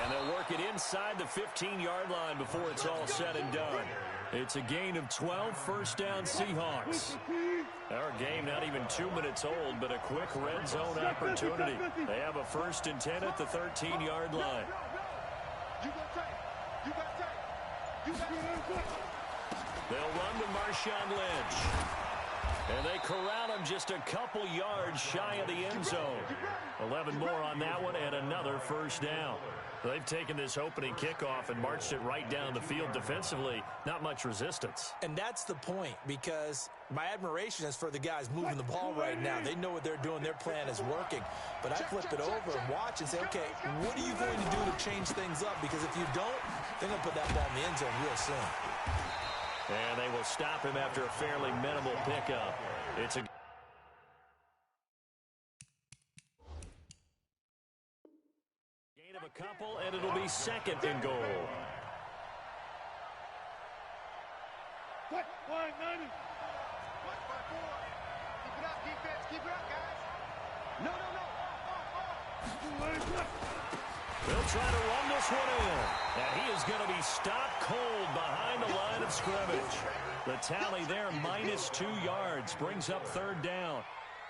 And they'll work it inside the 15-yard line before it's all said and done. It's a gain of 12, first down Seahawks. Our game not even 2 minutes old, but a quick red zone opportunity. They have a 1st and 10 at the 13-yard line. They'll run to Marshawn Lynch. And they corral him just a couple yards shy of the end zone. 11 more on that one and another first down. They've taken this opening kickoff and marched it right down the field defensively. Not much resistance. And that's the point, because my admiration is for the guys moving the ball right now. They know what they're doing. Their plan is working. But I flip it over and watch and say, okay, what are you going to do to change things up? Because if you don't, they're going to put that ball in the end zone real soon. And they will stop him after a fairly minimal pickup. It's a gain of a couple, and it'll be 2nd and goal. What? 190. 1-4. Keep it up, defense. Keep it up, guys. No. They'll try to run this one in. And he is going to be stopped cold behind the line of scrimmage. The tally there, -2 yards, brings up 3rd down.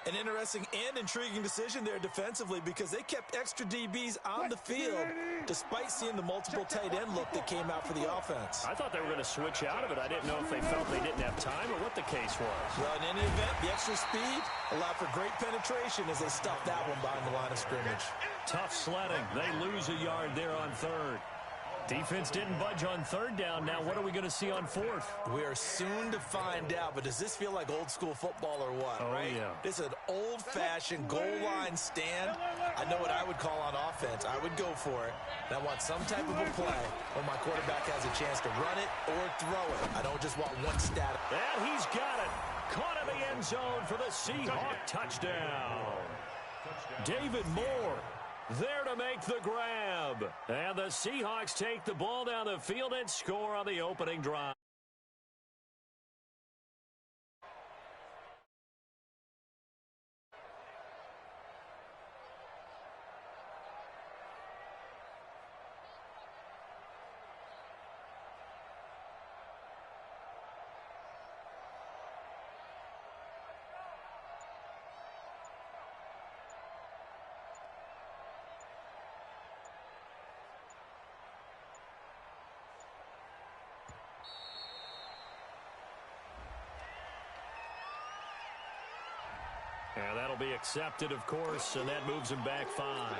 An interesting and intriguing decision there defensively, because they kept extra DBs on the field despite seeing the multiple tight end look that came out for the offense. I thought they were going to switch out of it. I didn't know if they felt they didn't have time or what the case was. Well, in any event, the extra speed allowed for great penetration as they stuffed that one behind the line of scrimmage. Tough sledding. They lose a yard there on 3rd. Defense didn't budge on 3rd down. Now what are we going to see on 4th? We are soon to find out, but does this feel like old school football or what, right? Yeah. This is an old-fashioned goal line stand. I know what I would call on offense. I would go for it. And I want some type of a play where my quarterback has a chance to run it or throw it. I don't just want one stat. And he's got it. Caught in the end zone for the Seahawk touchdown. David Moore there to make the grab. And the Seahawks take the ball down the field and score on the opening drive. And that'll be accepted, of course, and that moves him back 5.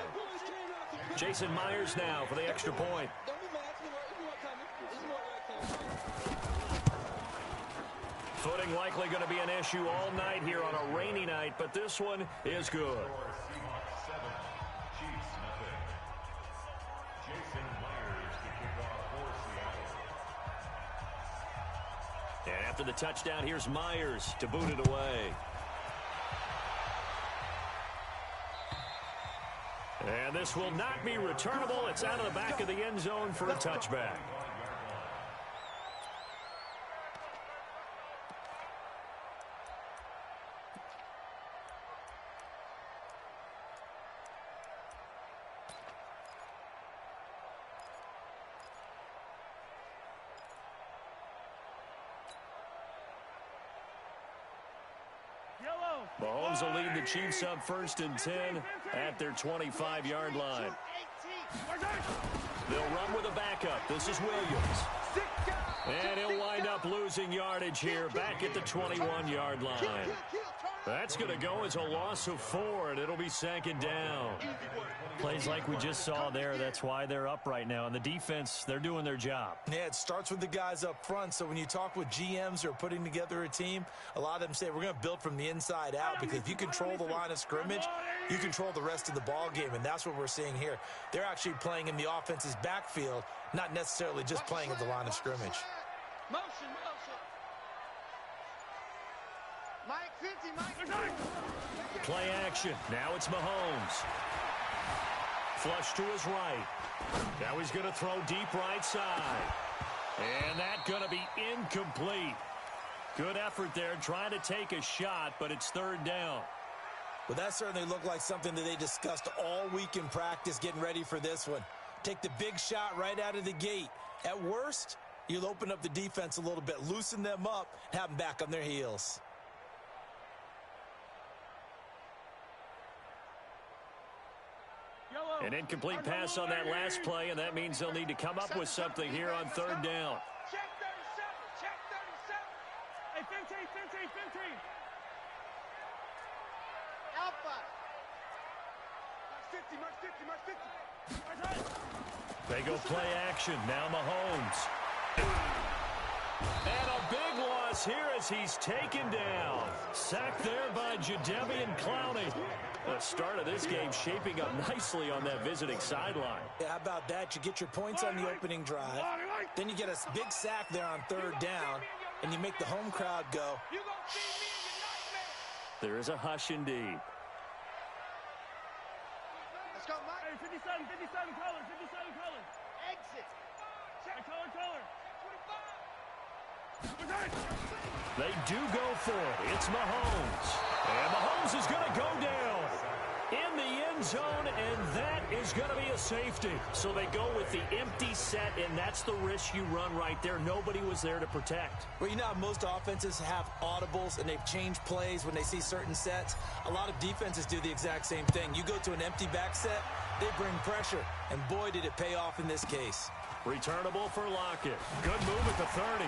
Jason Myers now for the extra point. Footing likely going to be an issue all night here on a rainy night, but this one is good. And after the touchdown, here's Myers to boot it away. And this will not be returnable. It's out of the back of the end zone for a touchback. Mahomes will lead the Chiefs up 1st and 10 at their 25-yard line. They'll run with a backup. This is Williams. And he'll wind up losing yardage here back at the 21-yard line. That's going to go as a loss of 4, and it'll be 2nd down. Plays like we just saw there. That's why they're up right now. And the defense, they're doing their job. Yeah, it starts with the guys up front. So when you talk with GMs who are putting together a team, a lot of them say we're going to build from the inside out, because if you control the line of scrimmage, you control the rest of the ball game, and that's what we're seeing here. They're actually playing in the offense's backfield, not necessarily just playing at the line of scrimmage. Motion. Mike 50, Mike. Play action. Now it's Mahomes. Flush to his right. Now he's going to throw deep right side. And that's going to be incomplete. Good effort there, trying to take a shot, but it's 3rd down. Well, that certainly looked like something that they discussed all week in practice getting ready for this one. Take the big shot right out of the gate. At worst, you'll open up the defense a little bit, loosen them up, and have them back on their heels. An incomplete pass on that last play, and that means they'll need to come up with something here on third down. Check 37. Check 37. Hey, 15. Alpha. Mark 50. They go play action. Now Mahomes. And a big loss here as he's taken down. Sacked there by Jadeveon Clowney. The start of this game shaping up nicely on that visiting sideline. Yeah, how about that? You get your points on the opening drive. Then you get a big sack there on third down, and you make the home crowd go. There is a hush indeed. Let's go, Mike. Hey, 57 color. Exit. Hey, color. They do go for it. It's Mahomes. And Mahomes is going to go down in the end zone, and that is going to be a safety. So they go with the empty set, and that's the risk you run right there. Nobody was there to protect. Well, you know how most offenses have audibles, and they've changed plays when they see certain sets? A lot of defenses do the exact same thing. You go to an empty back set, they bring pressure, and boy, did it pay off in this case. Returnable for Lockett. Good move at the 30.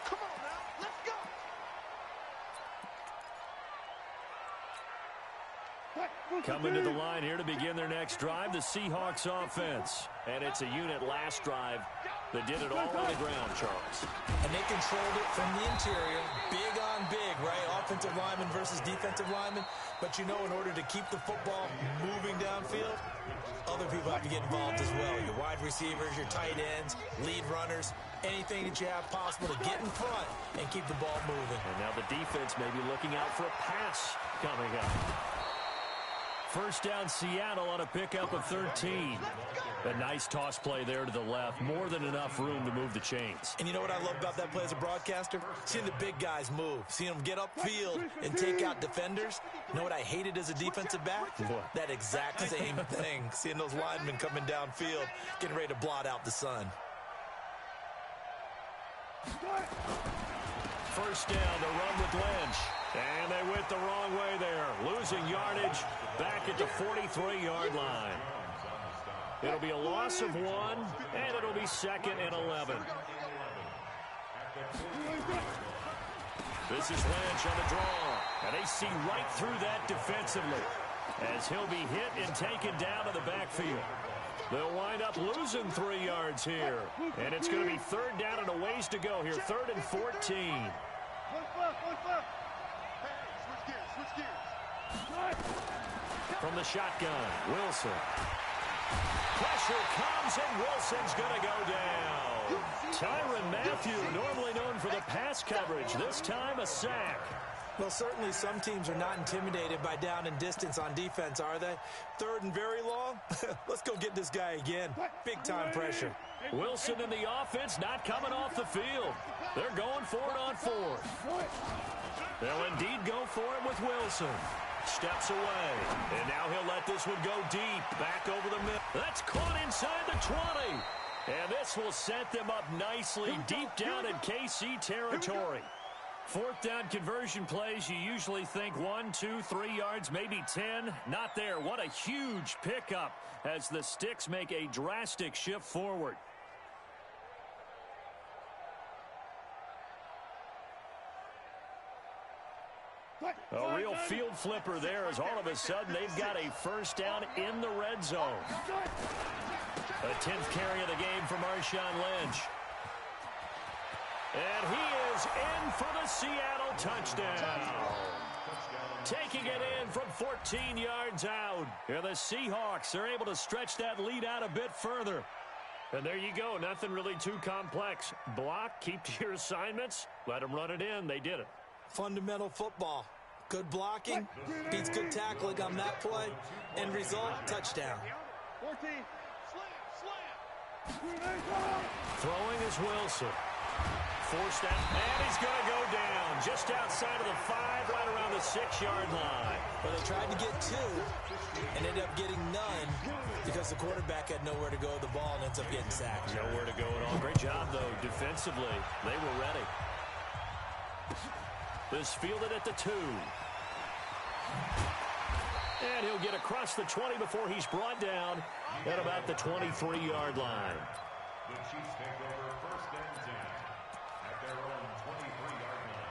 Come on now. Let's go. Coming to the line here to begin their next drive, the Seahawks offense. And it's a unit last drive that did it all on the ground, Charles. And they controlled it from the interior, big on big, right? Offensive lineman versus defensive lineman. But you know, in order to keep the football moving downfield, other people have to get involved as well. Your wide receivers, your tight ends, lead runners, anything that you have possible to get in front and keep the ball moving. And now the defense may be looking out for a pass coming up. First down, Seattle on a pickup of 13. A nice toss play there to the left. More than enough room to move the chains. And you know what I love about that play as a broadcaster? Seeing the big guys move. Seeing them get upfield and take out defenders. You know what I hated as a defensive back? What? That exact same thing. Seeing those linemen coming downfield, getting ready to blot out the sun. First down to run with Lynch. And they went the wrong way there. Losing yardage back at the 43-yard line. It'll be a loss of 1, and it'll be 2nd and 11. This is Lynch on the draw. And they see right through that defensively as he'll be hit and taken down to the backfield. They'll wind up losing 3 yards here. And it's going to be third down and a ways to go here. 3rd and 14. Switch gears. From the shotgun, Wilson. Pressure comes, and Wilson's going to go down. Tyrann Mathieu, normally known for the pass coverage, this time a sack. Well, certainly some teams are not intimidated by down and distance on defense, are they? 3rd and very long? Let's go get this guy again. Big-time pressure. Wilson and the offense not coming off the field. They're going for it on 4th. They'll indeed go for it with Wilson. Steps away. And now he'll let this one go deep. Back over the middle. That's caught inside the 20. And this will set them up nicely deep down in KC territory. 4th down conversion plays, you usually think 1, 2, 3 yards, maybe 10. Not there. What a huge pickup as the Sticks make a drastic shift forward. A real field flipper there as all of a sudden they've got a first down in the red zone. A 10th carry of the game for Marshawn Lynch. And he is in for the Seattle touchdown. Taking it in from 14 yards out. And the Seahawks are able to stretch that lead out a bit further. And there you go. Nothing really too complex. Block, keep to your assignments, let them run it in. They did it. Fundamental football. Good blocking, beats good tackling on that play. End result, touchdown. 14. Slam. Throwing is Wilson. Forced out, and he's going to go down just outside of the 5, right around the 6-yard line. Well, they tried to get 2, and ended up getting none because the quarterback had nowhere to go with the ball and ends up getting sacked. Nowhere to go at all. Great job, though, defensively. They were ready. This fielded at the 2. And he'll get across the 20 before he's brought down at about the 23-yard line. The Chiefs take over first and 10 at their own 23-yard line.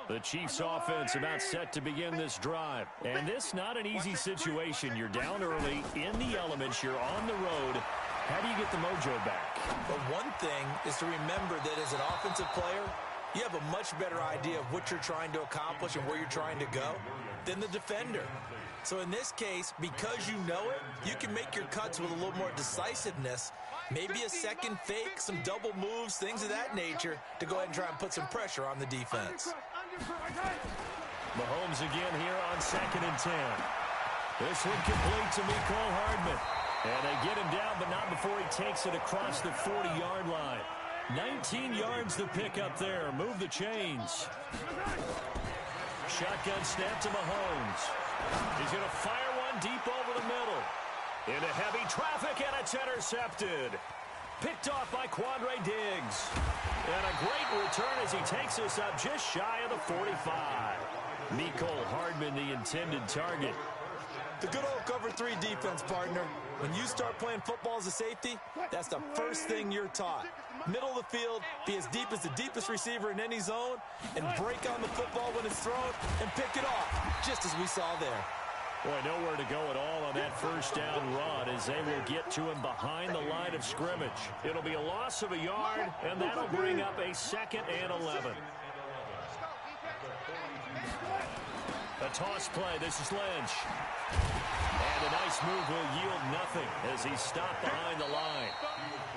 The Chiefs offense about set to begin this drive. And this not an easy situation. You're down early, in the elements, you're on the road. How do you get the mojo back? But one thing is to remember that as an offensive player, you have a much better idea of what you're trying to accomplish and where you're trying to go than the defender. So in this case, because you know it, you can make your cuts with a little more decisiveness, maybe a second fake, some double moves, things of that nature, to go ahead and try and put some pressure on the defense. Mahomes again here on 2nd and 10. This one complete to Mecole Hardman. And they get him down, but not before he takes it across the 40-yard line. 19 yards to pick up there. Move the chains. Shotgun snap to Mahomes. He's going to fire one deep over the middle. Into heavy traffic, and it's intercepted. Picked off by Quandre Diggs. And a great return as he takes us up just shy of the 45. Mecole Hardman, the intended target. The good old cover 3 defense, partner. When you start playing football as a safety, that's the first thing you're taught. Middle of the field, be as deep as the deepest receiver in any zone, and break on the football when it's thrown, and pick it off, just as we saw there. Boy, nowhere to go at all on that first down run as they will get to him behind the line of scrimmage. It'll be a loss of a yard, and that'll bring up a 2nd and 11. A toss play. This is Lynch. And a nice move will yield nothing as he's stopped behind the line.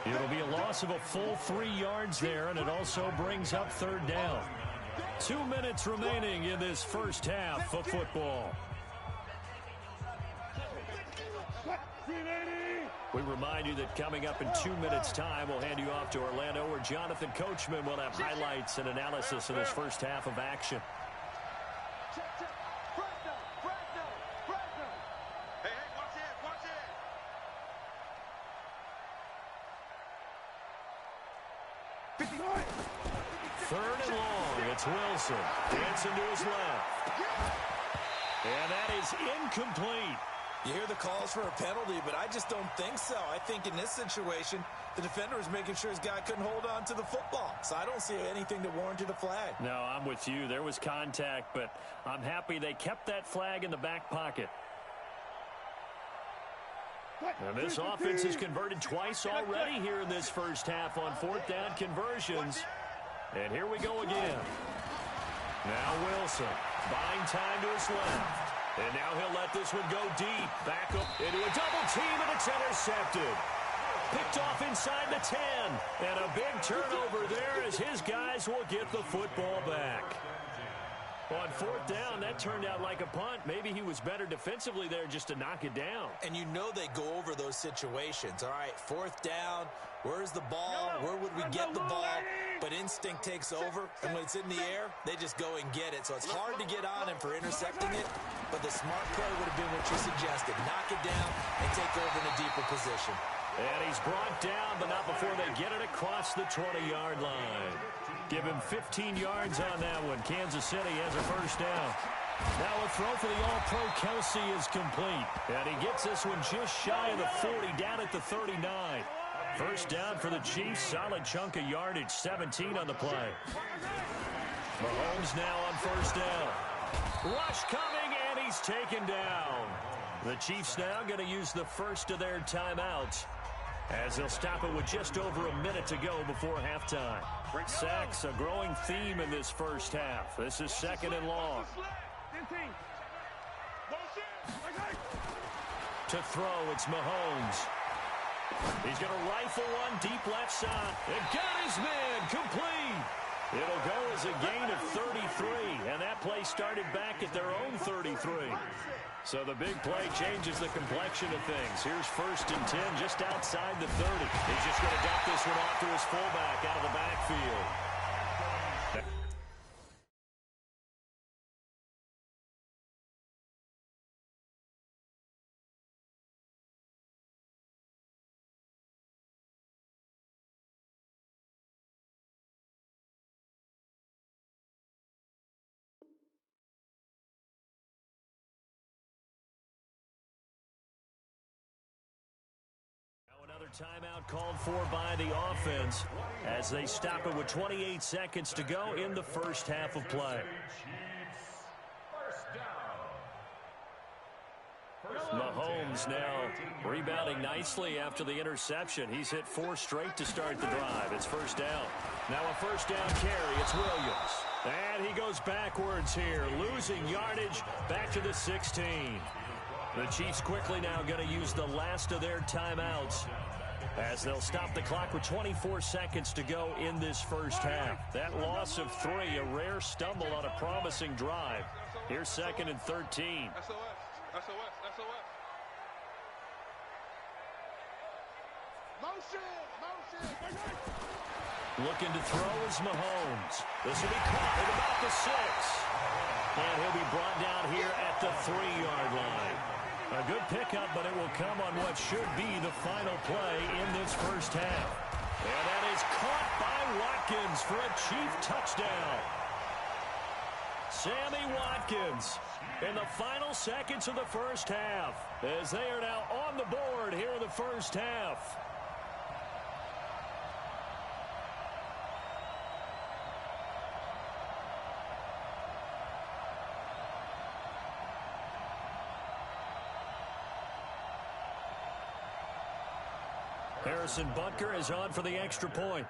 It'll be a loss of a full 3 yards there, and it also brings up 3rd down. 2 minutes remaining in this first half of football. We remind you that coming up in 2 minutes' time, we'll hand you off to Orlando, where Jonathan Coachman will have highlights and analysis of this first half of action. Third and long, it's Wilson. Dancing to his left. And that is incomplete. You hear the calls for a penalty, but I just don't think so. I think in this situation, the defender was making sure his guy couldn't hold on to the football. So I don't see anything that warranted a flag. No, I'm with you. There was contact, but I'm happy they kept that flag in the back pocket. And this offense has converted twice already here in this first half on 4th down conversions. And here we go again. Now Wilson, buying time to his left. And now he'll let this one go deep. Back up into a double team, and it's intercepted. Picked off inside the 10. And a big turnover there as his guys will get the football back. On 4th down, that turned out like a punt. Maybe he was better defensively there just to knock it down. And you know they go over those situations. All right, 4th down, where's the ball? Where would we get the ball? But instinct takes over, and when it's in the air, they just go and get it. So it's hard to get on him for intercepting it, but the smart play would have been what you suggested. Knock it down and take over in a deeper position. And he's brought down, but not before they get it across the 20-yard line. Give him 15 yards on that one. Kansas City has a first down. Now a throw for the All-Pro Kelsey is complete. And he gets this one just shy of the 40, down at the 39. First down for the Chiefs. Solid chunk of yardage, 17 on the play. Mahomes now on first down. Rush coming, and he's taken down. The Chiefs now going to use the first of their timeouts, as they'll stop it with just over a minute to go before halftime. Sacks, a growing theme in this first half. This is 2nd and long. To throw, it's Mahomes. He's going to rifle one deep left side. And got his man complete. It'll go as a gain of 33, and that play started back at their own 33. So the big play changes the complexion of things. Here's 1st and 10 just outside the 30. He's just going to dump this one off to his fullback out of the backfield. Timeout called for by the offense as they stop it with 28 seconds to go in the first half of play. Mahomes now rebounding nicely after the interception. He's hit 4 straight to start the drive. It's 1st down. Now a 1st down carry. It's Williams. And he goes backwards here, losing yardage back to the 16. The Chiefs quickly now going to use the last of their timeouts as they'll stop the clock with 24 seconds to go in this first half. That loss of 3, a rare stumble on a promising drive. Here's 2nd and 13. SOS. Motion. Looking to throw is Mahomes. This will be caught at about the 6. And he'll be brought down here at the 3-yard line. A good pickup, but it will come on what should be the final play in this first half. And that is caught by Watkins for a Chief touchdown. Sammy Watkins in the final seconds of the first half as they are now on the board here in the first half. Harrison Butker is on for the extra point.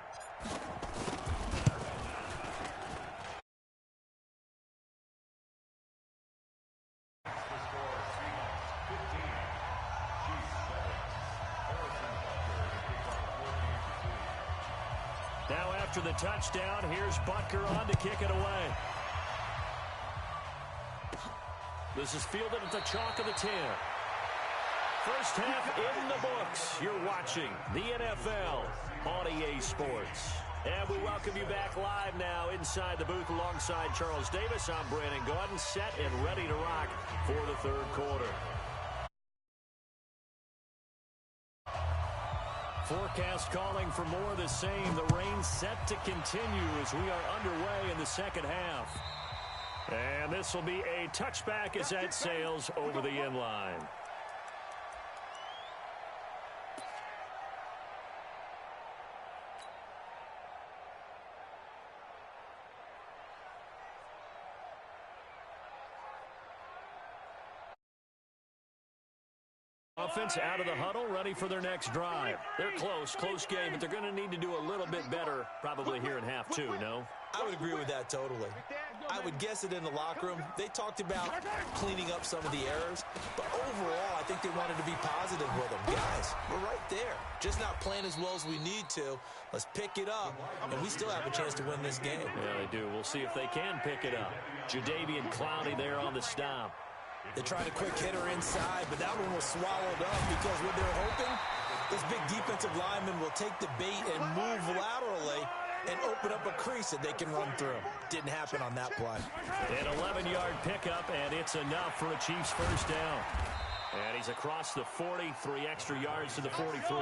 Now after the touchdown, here's Butker on to kick it away. This is fielded at the chalk of the 10. First half in the books. You're watching the NFL on EA Sports. And we welcome you back live now inside the booth alongside Charles Davis. I'm Brandon Gaudin, set and ready to rock for the 3rd quarter. Forecast calling for more of the same. The rain set to continue as we are underway in the 2nd half. And this will be a touchback as that sails over the end line. Offense out of the huddle, ready for their next drive. They're close game, but they're going to need to do a little bit better probably here in half 2, no? I would agree with that totally. I would guess it in the locker room. They talked about cleaning up some of the errors, but overall, I think they wanted to be positive with them. Guys, we're right there. Just not playing as well as we need to. Let's pick it up, and we still have a chance to win this game. Yeah, they do. We'll see if they can pick it up. Jadeveon Clowney there on the stop. They tried a quick hitter inside, but that one was swallowed up because what they're hoping, this big defensive lineman will take the bait and move laterally and open up a crease that they can run through. Didn't happen on that play. An 11-yard pickup, and it's enough for a Chiefs first down. And he's across the 40, 3 extra yards to the 43.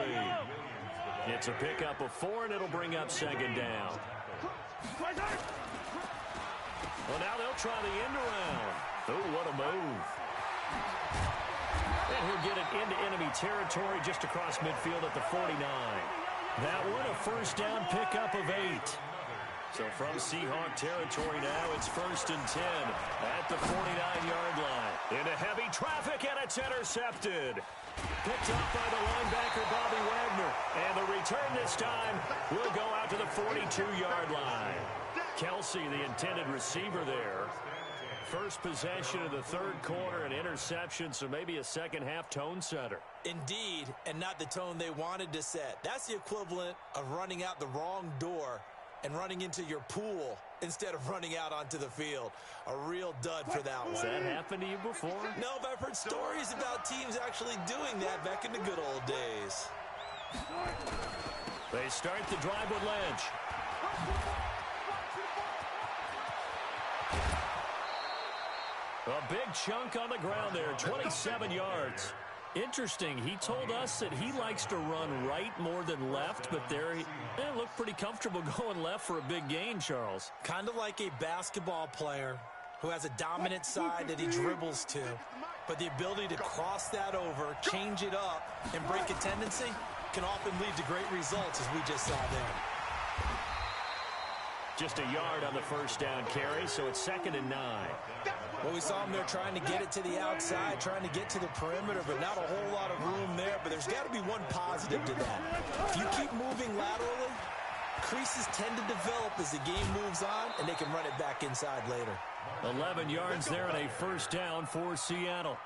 It's a pickup of 4, and it'll bring up 2nd down. Well, now they'll try the end around. Oh, what a move. And he'll get it into enemy territory just across midfield at the 49. That one, a first down pickup of 8. So from Seahawk territory now, it's 1st and 10 at the 49-yard line. Into heavy traffic, and it's intercepted. Picked up by the linebacker, Bobby Wagner. And the return this time will go out to the 42-yard line. Kelsey, the intended receiver there. First possession of the 3rd quarter, an interception, so maybe a second-half tone setter. Indeed, and not the tone they wanted to set. That's the equivalent of running out the wrong door and running into your pool instead of running out onto the field. A real dud for that one. Has that happened to you before? No, but I've heard stories about teams actually doing that back in the good old days. They start the drive with Lynch. A big chunk on the ground there, 27 yards. Interesting, he told us that he likes to run right more than left, but there he looked pretty comfortable going left for a big gain, Charles. Kind of like a basketball player who has a dominant side that he dribbles to, but the ability to cross that over, change it up, and break a tendency can often lead to great results, as we just saw there. Just a yard on the first down carry, so it's 2nd and 9. Well, we saw him there trying to get it to the outside, trying to get to the perimeter, but not a whole lot of room there. But there's got to be one positive to that. If you keep moving laterally, creases tend to develop as the game moves on, and they can run it back inside later. 11 yards there and a first down for Seattle.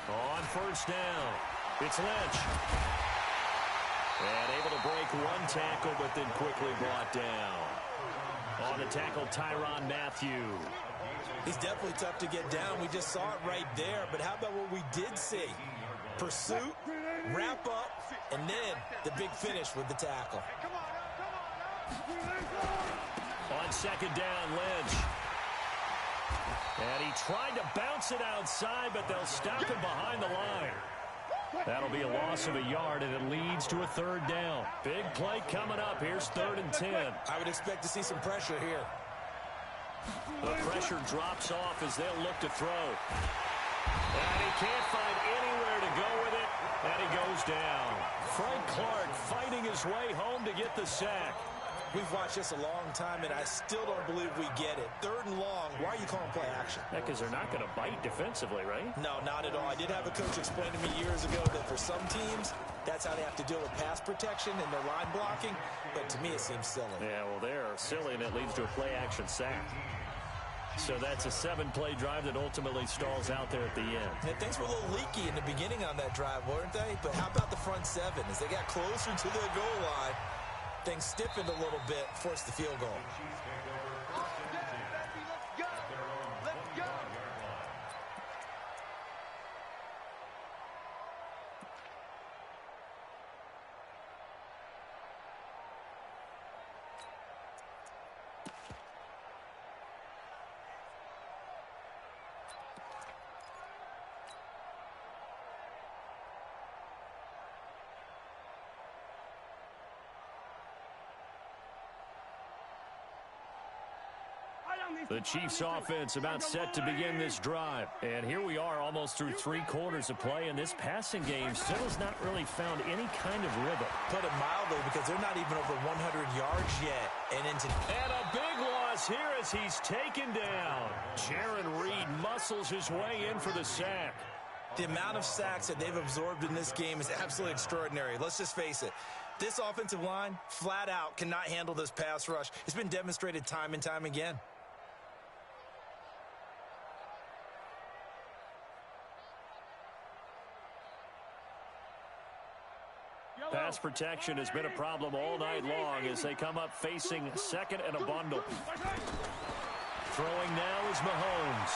On first down, it's Lynch. And able to break one tackle, but then quickly brought down. On the tackle, Tyrann Mathieu. He's definitely tough to get down. We just saw it right there. But how about what we did see? Pursuit, wrap up, and then the big finish with the tackle. On 2nd down, Lynch. And he tried to bounce it outside, but they'll stop him behind the line. That'll be a loss of a yard, and it leads to a 3rd down. Big play coming up. Here's 3rd and 10. I would expect to see some pressure here. The pressure drops off as they'll look to throw. And he can't find anywhere to go with it, and he goes down. Frank Clark fighting his way home to get the sack. We've watched this a long time, and I still don't believe we get it. 3rd and long, why are you calling play action? Yeah, because they're not going to bite defensively, right? No, not at all. I did have a coach explain to me years ago that for some teams, that's how they have to deal with pass protection and their line blocking, but to me it seems silly. Yeah, well, they're silly, and it leads to a play-action sack. So that's a 7-play drive that ultimately stalls out there at the end. And things were a little leaky in the beginning on that drive, weren't they? But how about the front 7? As they got closer to the goal line, things stiffened a little bit, forced the field goal. The Chiefs offense about set to begin this drive. And here we are almost through 3 quarters of play, and this passing game still has not really found any kind of rhythm. Put it mildly, because they're not even over 100 yards yet. And a big loss here as he's taken down. Jaron Reed muscles his way in for the sack. The amount of sacks that they've absorbed in this game is absolutely extraordinary. Let's just face it. This offensive line, flat out, cannot handle this pass rush. It's been demonstrated time and time again. Pass protection has been a problem all night long as they come up facing 2nd and a bundle. Throwing now is Mahomes.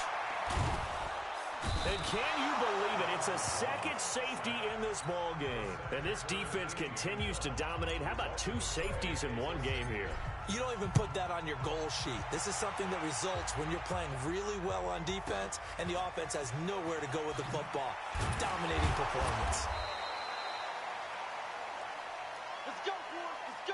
And can you believe it? It's a 2nd safety in this ball game. And this defense continues to dominate. How about 2 safeties in one game here? You don't even put that on your goal sheet. This is something that results when you're playing really well on defense and the offense has nowhere to go with the football. Dominating performance. Let's go, boys. Let's go.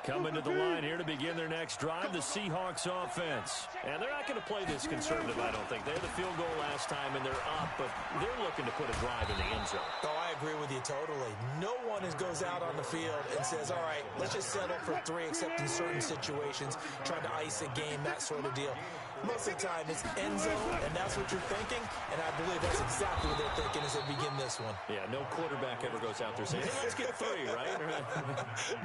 Coming to the line here to begin their next drive, the Seahawks offense. And they're not going to play this conservative, I don't think. They had the field goal last time, and they're up, but they're looking to put a drive in the end zone. Oh, I agree with you totally. No one goes out on the field and says, all right, let's just settle for 3, except in certain situations, trying to ice a game, that sort of deal. Most of the time, it's end zone, and that's what you're thinking, and I believe that's exactly what they're thinking as they begin this one. Yeah, no quarterback ever goes out there saying, hey, let's get 3, right?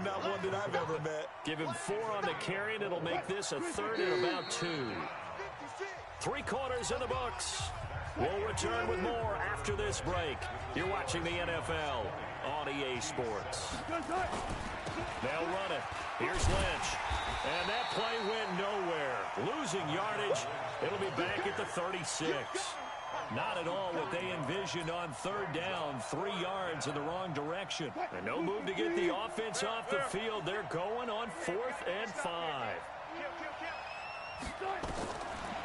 Not one that I've ever met. Give him 4 on the carry, and it'll make this a 3rd and about 2. 3 quarters in the books. We'll return with more after this break. You're watching the NFL on EA Sports. They'll run it. Here's Lynch. And that play went nowhere. Losing yardage. It'll be back at the 36. Not at all what they envisioned on 3rd down. 3 yards in the wrong direction. And no move to get the offense off the field. They're going on 4th and 5.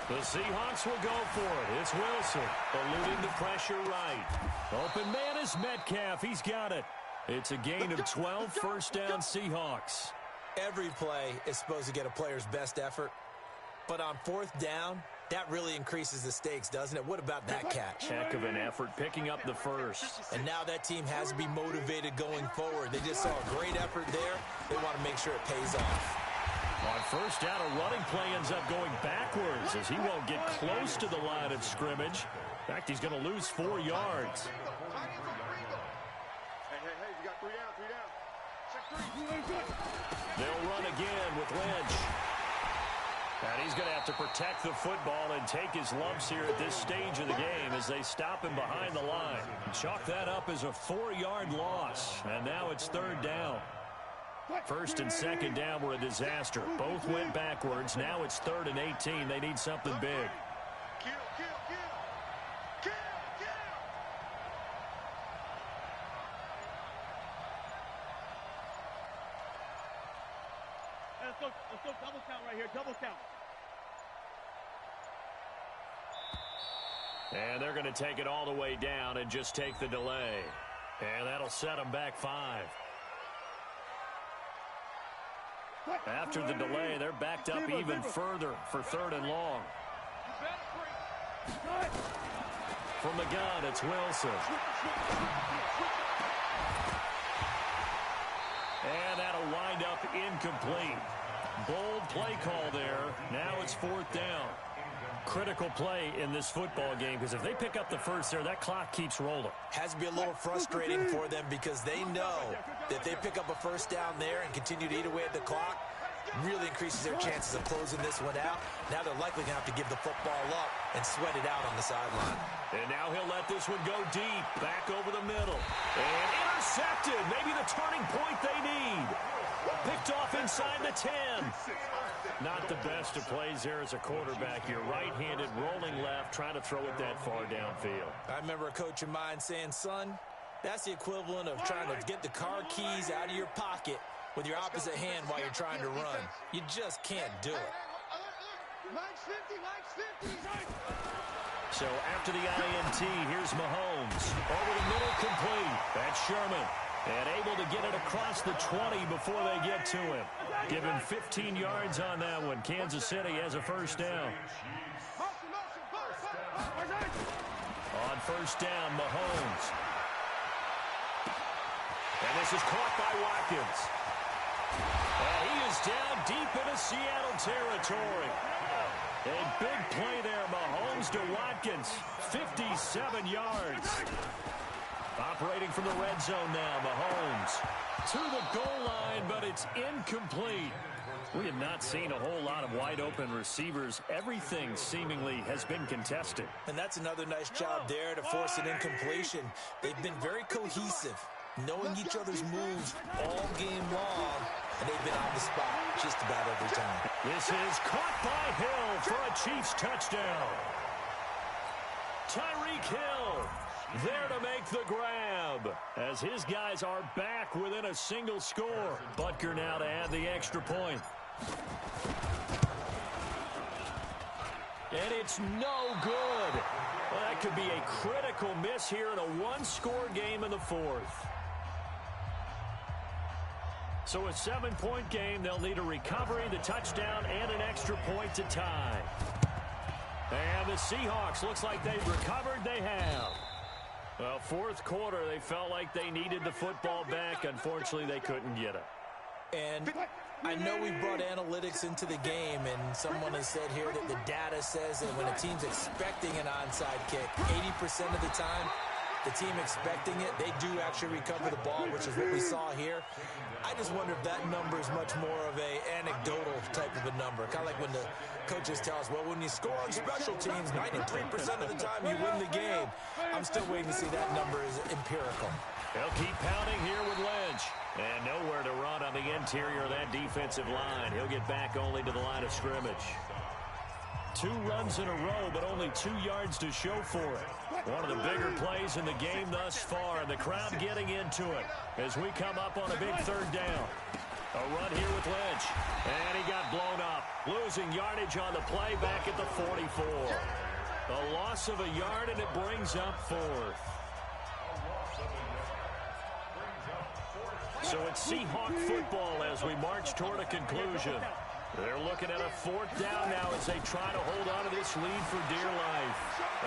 The Seahawks will go for it. It's Wilson eluding the pressure right. Open man is Metcalf. He's got it. It's a gain of 12, 1st down Seahawks. Every play is supposed to get a player's best effort, but on 4th down, that really increases the stakes, doesn't it? What about that catch? Heck of an effort picking up the first. And now that team has to be motivated going forward. They just saw a great effort there. They want to make sure it pays off. On 1st down, a running play ends up going backwards as he won't get close to the line of scrimmage. In fact, he's going to lose 4 yards. They'll run again with Lynch. And he's going to have to protect the football and take his lumps here at this stage of the game as they stop him behind the line. Chalk that up as a 4-yard loss. And now it's 3rd down. 1st and 2nd down were a disaster. Both went backwards. Now it's 3rd and 18. They need something big. Let's go double count right here. Double count. And they're going to take it all the way down and just take the delay. And that'll set them back 5. After the delay, they're backed up even further for 3rd and long. From the gun, it's Wilson. And that'll wind up incomplete. Bold play call there. Now it's 4th down. Critical play in this football game because if they pick up the first there, that clock keeps rolling. Has to be a little frustrating for them because they know that if they pick up a 1st down there and continue to eat away at the clock, really increases their chances of closing this one out. Now they're likely going to have to give the football up and sweat it out on the sideline. And now he'll let this one go deep, back over the middle. And intercepted, maybe the turning point they need. Picked off inside the 10. Not the best of plays there as a quarterback. You're right-handed, rolling left, trying to throw it that far downfield. I remember a coach of mine saying, son, that's the equivalent of trying to get the car keys out of your pocket with your opposite hand while you're trying to run. You just can't do it. So after the INT, here's Mahomes. Over the middle, complete. That's Sherman. And able to get it across the 20 before they get to him. Give him 15 yards on that one. Kansas City has a 1st down. On 1st down, Mahomes. And this is caught by Watkins. And he is down deep into Seattle territory. A big play there, Mahomes to Watkins. 57 yards. Operating from the red zone now, Mahomes. To the goal line, but it's incomplete. We have not seen a whole lot of wide-open receivers. Everything seemingly has been contested. And that's another nice job there to force an incompletion. They've been very cohesive, knowing each other's moves all game long, and they've been on the spot just about every time. This is caught by Hill for a Chiefs touchdown. Tyreek Hill there to make the grab as his guys are back within a single score. Butker now to add the extra point. And it's no good. Well, that could be a critical miss here in a one-score game in the 4th. So a 7-point game, they'll need a recovery, the touchdown, and an extra point to tie. And the Seahawks, looks like they've recovered. They have. Well, 4th quarter, they felt like they needed the football back. Unfortunately, they couldn't get it. And I know we brought analytics into the game, and someone has said here that the data says that when a team's expecting an onside kick, 80% of the time, the team expecting it, they do actually recover the ball, which is what we saw here. I just wonder if that number is much more of a anecdotal type of a number. Kind of like when the coaches tell us, well, when you score on special teams, 93% of the time you win the game. I'm still waiting to see that number is empirical. They'll keep pounding here with Lynch. And nowhere to run on the interior of that defensive line. He'll get back only to the line of scrimmage. 2 runs in a row, but only 2 yards to show for it. One of the bigger plays in the game thus far, and the crowd getting into it as we come up on a big 3rd down. A run here with Lynch, and he got blown up. Losing yardage on the play back at the 44. A loss of a yard, and it brings up 4th. So it's Seahawk football as we march toward a conclusion. They're looking at a 4th down now as they try to hold on to this lead for dear life.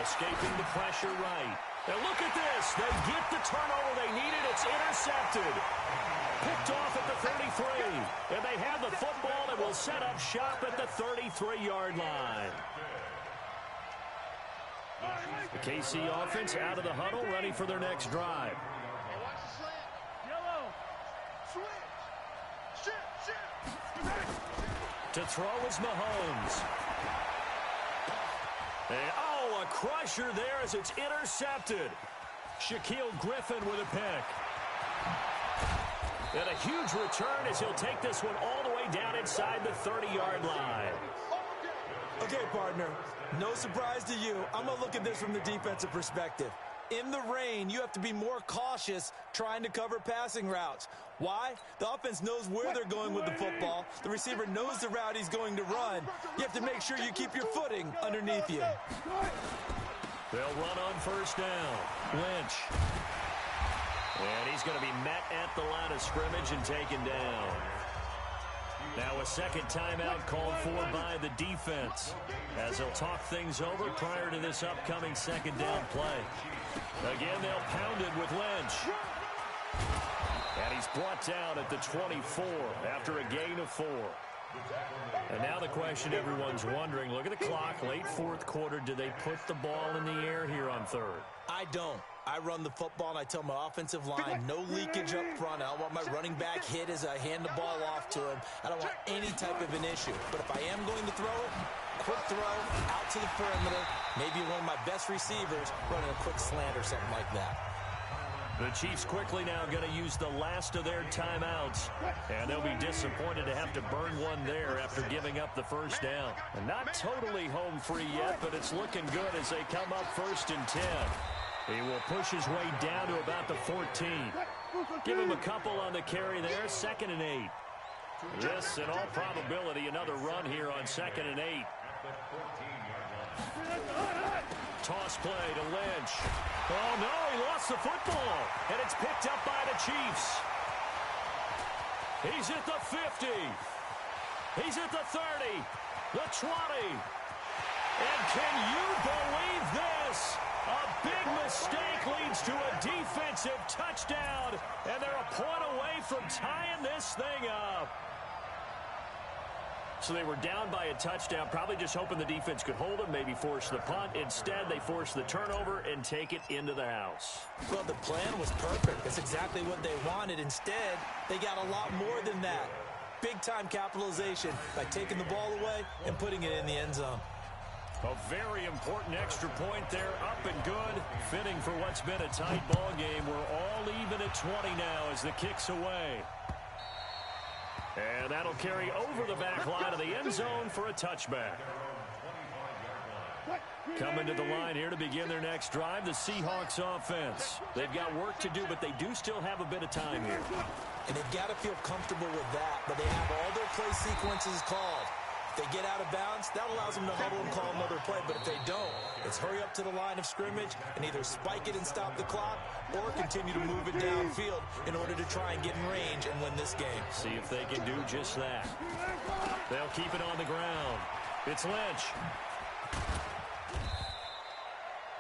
Escaping the pressure right. And look at this. They get the turnover they needed. It's intercepted. Picked off at the 33. And they have the football and will set up shop at the 33-yard line. The KC offense out of the huddle, ready for their next drive. To throw is Mahomes. And, a crusher there as it's intercepted. Shaquille Griffin with a pick. And a huge return as he'll take this one all the way down inside the 30-yard line. Okay, partner, no surprise to you. I'm going to look at this from the defensive perspective. In the rain, you have to be more cautious trying to cover passing routes. Why? The offense knows where they're going with the football. The receiver knows the route he's going to run. You have to make sure you keep your footing underneath you. They'll run on 1st down. Lynch. And he's going to be met at the line of scrimmage and taken down. Now a 2nd timeout called for by the defense as they'll talk things over prior to this upcoming 2nd down play. Again, they'll pound it with Lynch. And he's brought down at the 24 after a gain of 4. And now the question everyone's wondering, look at the clock, late 4th quarter, do they put the ball in the air here on 3rd? I don't. I run the football, and I tell my offensive line, no leakage up front. I don't want my running back hit as I hand the ball off to him. I don't want any type of an issue. But if I am going to throw it, quick throw, out to the perimeter, maybe one of my best receivers running a quick slant or something like that. The Chiefs quickly now going to use the last of their timeouts. And they'll be disappointed to have to burn one there after giving up the 1st down. And not totally home free yet, but it's looking good as they come up 1st and 10. He will push his way down to about the 14. Give him a couple on the carry there, 2nd and 8. This, in all probability, another run here on 2nd and 8. Toss play to Lynch. Oh, no, he lost the football. And it's picked up by the Chiefs. He's at the 50. He's at the 30. The 20. And can you believe this? A big mistake leads to a defensive touchdown. And they're a point away from tying this thing up. So they were down by a touchdown, probably just hoping the defense could hold them, maybe force the punt. Instead, they force the turnover and take it into the house. Well, the plan was perfect. That's exactly what they wanted. Instead, they got a lot more than that. Big-time capitalization by taking the ball away and putting it in the end zone. A very important extra point there, up and good. Fitting for what's been a tight ball game. We're all even at 20 now as the kick's away. And that'll carry over the back line of the end zone for a touchback. Coming to the line here to begin their next drive, the Seahawks offense. They've got work to do, but they do still have a bit of time here. And they've got to feel comfortable with that, but they have all their play sequences called. If they get out of bounds, that allows them to huddle and call another play. But if they don't, it's hurry up to the line of scrimmage and either spike it and stop the clock or continue to move it downfield in order to try and get in range and win this game. See if they can do just that. They'll keep it on the ground. It's Lynch.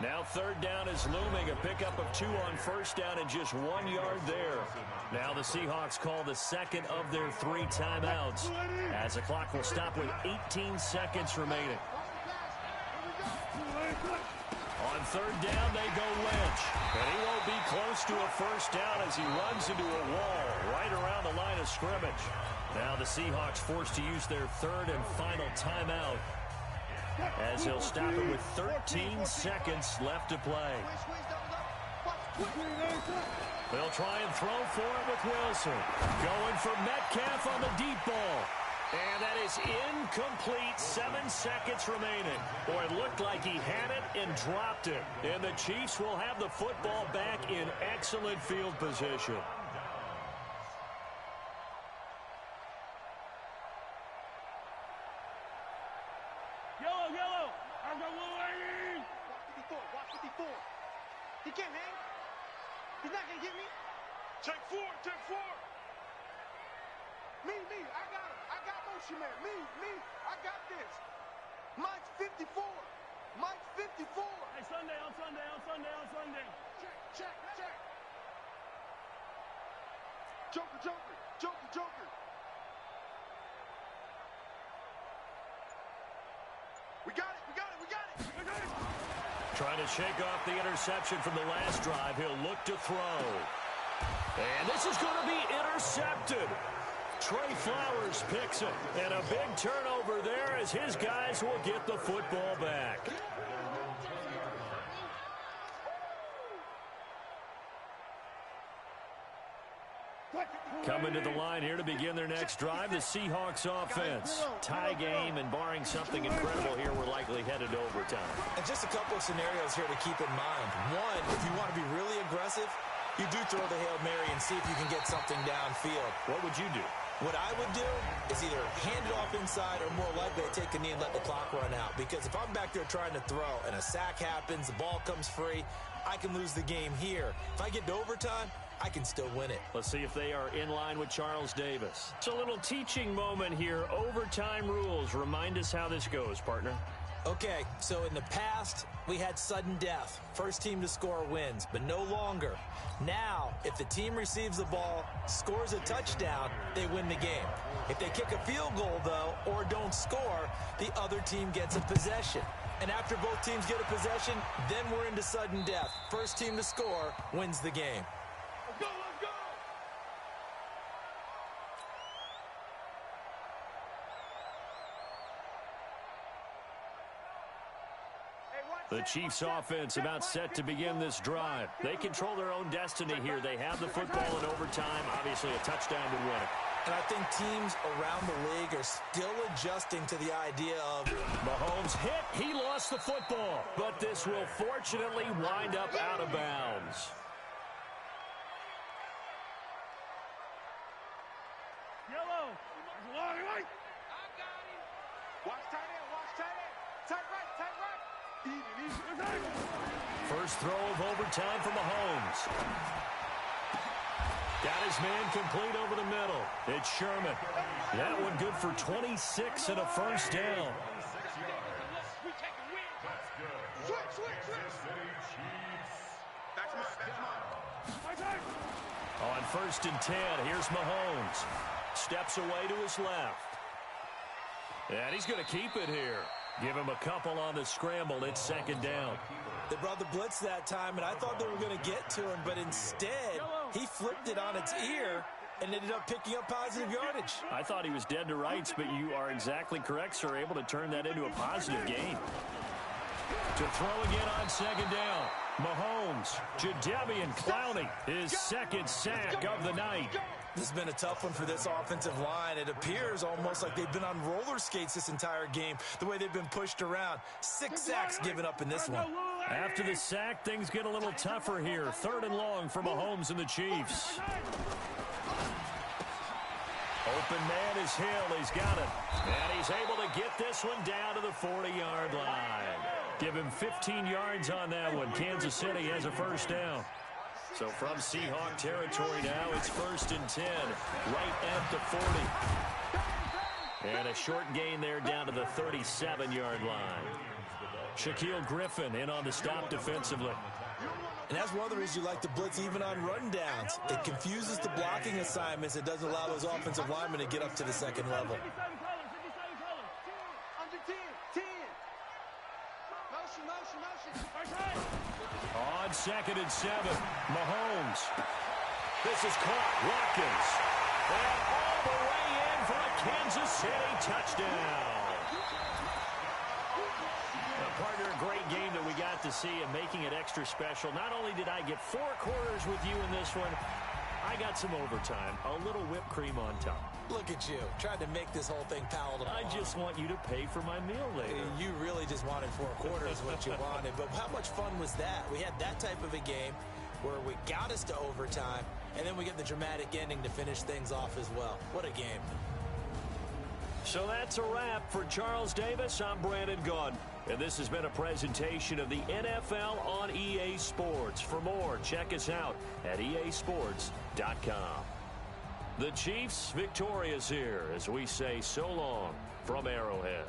Now third down is looming. A pickup of 2 on first down and just 1 yard there. Now the Seahawks call the second of their 3 timeouts as the clock will stop with 18 seconds remaining. On third down, they go Lynch. And he won't be close to a first down as he runs into a wall right around the line of scrimmage. Now the Seahawks forced to use their third and final timeout as he'll stop it with 13 seconds left to play. They'll try and throw for it with Wilson. Going for Metcalf on the deep ball. And that is incomplete. 7 seconds remaining. Boy, it looked like he had it and dropped it. And the Chiefs will have the football back in excellent field position. Yellow. I'm the Wolverine. Watch 54. He can't hang. He's not going to get me. Take 4. Me. I got him. I got motion man. Me. I got this. Mike's 54. Hey, Sunday. Check. Joker. We got it. Trying to shake off the interception from the last drive. He'll look to throw. And this is going to be intercepted. Trey Flowers picks it. And a big turnover there as his guys will get the football back. Coming to the line here to begin their next drive, the Seahawks offense. Tie game, and barring something incredible here, we're likely headed to overtime. And just a couple of scenarios here to keep in mind. One, if you want to be really aggressive, you do throw the Hail Mary and see if you can get something downfield. What would you do? What I would do is either hand it off inside or more likely to take a knee and let the clock run out. Because if I'm back there trying to throw and a sack happens, the ball comes free, I can lose the game here. If I get to overtime, I can still win it. Let's see if they are in line with Charles Davis. It's a little teaching moment here. Overtime rules. Remind us how this goes, partner. Okay, so in the past, we had sudden death. First team to score wins, but no longer. Now, if the team receives the ball, scores a touchdown, they win the game. If they kick a field goal, though, or don't score, the other team gets a possession. And after both teams get a possession, then we're into sudden death. First team to score wins the game. Let's go. The Chiefs offense about set to begin this drive. They control their own destiny here. They have the football in overtime. Obviously, a touchdown would win it. And I think teams around the league are still adjusting to the idea of Mahomes hit. He lost the football. But this will fortunately wind up out of bounds. Yellow. Long right. I got him. Watch tight end. Tight right. First throw of overtime for Mahomes. Got his man complete over the middle. It's Sherman. That one good for 26 and a first down. Switch. That's mine. On first and 10, here's Mahomes. Steps away to his left. And he's going to keep it here. Give him a couple on the scramble. It's second down. They brought the blitz that time, and I thought they were going to get to him, but instead, he flipped it on its ear and ended up picking up positive yardage. I thought he was dead to rights, but you are exactly correct, sir. Able to turn that into a positive gain. To throw again on second down. Mahomes, Jadeveon Clowney, his second sack of the night. This has been a tough one for this offensive line. It appears almost like they've been on roller skates this entire game, the way they've been pushed around. 6 sacks given up in this one. After the sack, things get a little tougher here. Third and long for Mahomes and the Chiefs. Open man is Hill. He's got it. And he's able to get this one down to the 40-yard line. Give him 15 yards on that one. Kansas City has a first down. So from Seahawk territory now, it's first and 10, right at the 40. And a short gain there down to the 37-yard line. Shaquille Griffin in on the stop defensively. And that's one of the reasons you like to blitz even on rundowns. It confuses the blocking assignments. It doesn't allow those offensive linemen to get up to the second level. Under 10, 10. Motion. On 2nd and 7, Mahomes. This is caught. Watkins. And all the way in for a Kansas City touchdown. Partner, a great game that we got to see and making it extra special. Not only did I get 4 quarters with you in this one, I got some overtime, a little whipped cream on top. Look at you, trying to make this whole thing palatable. I just want you to pay for my meal later. You really just wanted 4 quarters what you wanted, but how much fun was that? We had that type of a game where we got us to overtime, and then we get the dramatic ending to finish things off as well. What a game. So that's a wrap for Charles Davis. I'm Brandon Gaudin. And this has been a presentation of the NFL on EA Sports. For more, check us out at easports.com. The Chiefs victorious here as we say so long from Arrowhead.